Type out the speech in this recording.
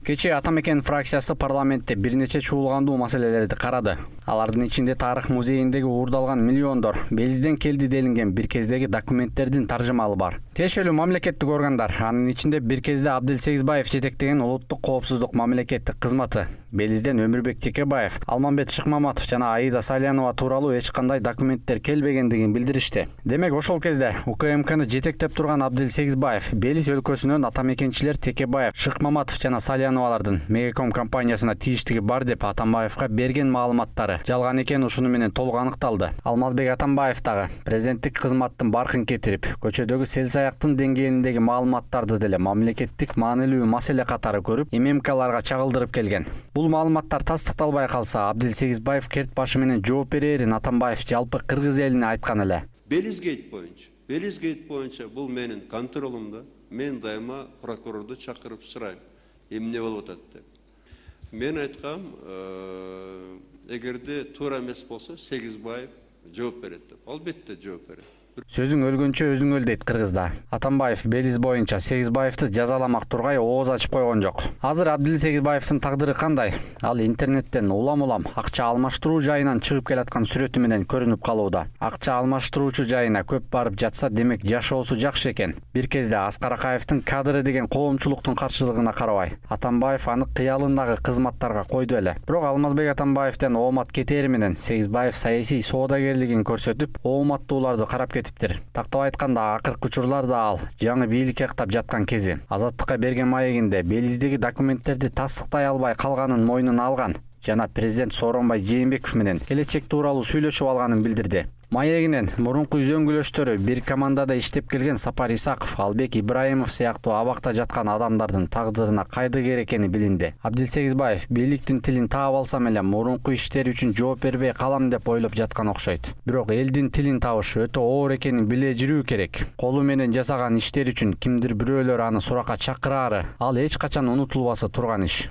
Кечээ Ата Мекен фракциясы парламентте бир нече чуулгандуу маселелерди карады. Алардын ичинде тарых музейиндеги уурдалган миллиондор Белизден келди делинген бир кездеги документтердин таржымалы бар. Тиешелүү мамлекеттик органдар, анын ичинде бир кезде Абдил Сегизбаев жетектеген улуттук коопсуздук мамлекеттик кызматы, Белизден Өмүрбек Текебаев, Алмамбет Шыкмаматов жана Аида Салянова тууралуу эч кандай документтер келбегендигин билдиришти. Демек ошол кезде УКМКны жетектеп турган Абдил Сегизбаев, Белиз өлкөсүнөн ата мекенчилер Текебаев, Шыкмаматов жана Саляновалардын Мегаком компаниясына тийиштиги бар деп Атамбаевга берген маалыматтары жалган экени ушуну менен толук аныкталды. Алмазбек Атамбаев дагы президенттик кызматтын баркын кетирип, көчөдөгү сел саяктын деңгээлиндеги маалыматтарды деле мамлекеттик маанилүү маселе катары көрүп, ММКларга чагылдырып келген. Бул маалыматтар тастыкталбай калса, Абдил Сегизбаев керт башы менен жооп берерин Атамбаев жалпы кыргыз элине айткан эле. Белизгейт боюнча бул менин контролумда. Мен дайыма прокурорду чакырып сурайм. Эмне болуп атат деп. Мен айткам, эгерде туура эмес болсо, Сегизбаев жооп берет деп. Албетте жооп берет. Сөзүң өлгөнчө өзүң өл дейт кыргызда. Атамбаев Белиз боюнча Сегизбаевди жазаламак тургай ооз ачып койгон жок. Азыр Абдил Сегизбаевдин тагдыры кандай? Ал интернеттен улам акча алмаштыруу жайынан чыгып келаткан сүрөтү менен көрүнүп калууда. Акча алмаштыруучу жайына көп барып жатса, демек жашоосу жакшы экен. Бир кезде Аскар Акаевдин кадры деген коомчулуктун каршылыгына карабай, Атамбаев аны кыялындагы кызматтарга койду эле. Бирок Алмазбек Атамбаевден оомат кетери менен Сегизбаев саясий соодагерлигин көрсөтүп, ооматтууларды карап Тактап айтканда, акыркы учурларда ал жаңы бийликке каттап жаткан кези. Азаттыкка берген маегинде Белиздеги документтерди тастыктай албай калганын мойнуна алган жана президент Сооронбай Жээнбеков менен келечек тууралуу сүйлөшүп алганын билдирди. Маегинен мурунку үзөңгүлөштөрү бир командада иштеп келген Сапар Исаков, Албек Ибраимов сыяктуу абакта жаткан адамдардын тагдырына кайдыгер экени билинди. Абдил Сегизбаев бийликтин тилин таап алсам эле мурунку иштери үчүн жооп бербей калам деп ойлоп жаткан окшойт. Бирок элдин тилин табыш өтө оор экенин биле жүрүү керек. Колу менен жасаган иштер үчүн кимдир бирөөлөр аны суракка чакыраары, ал эч качан унутулбасы турган иш.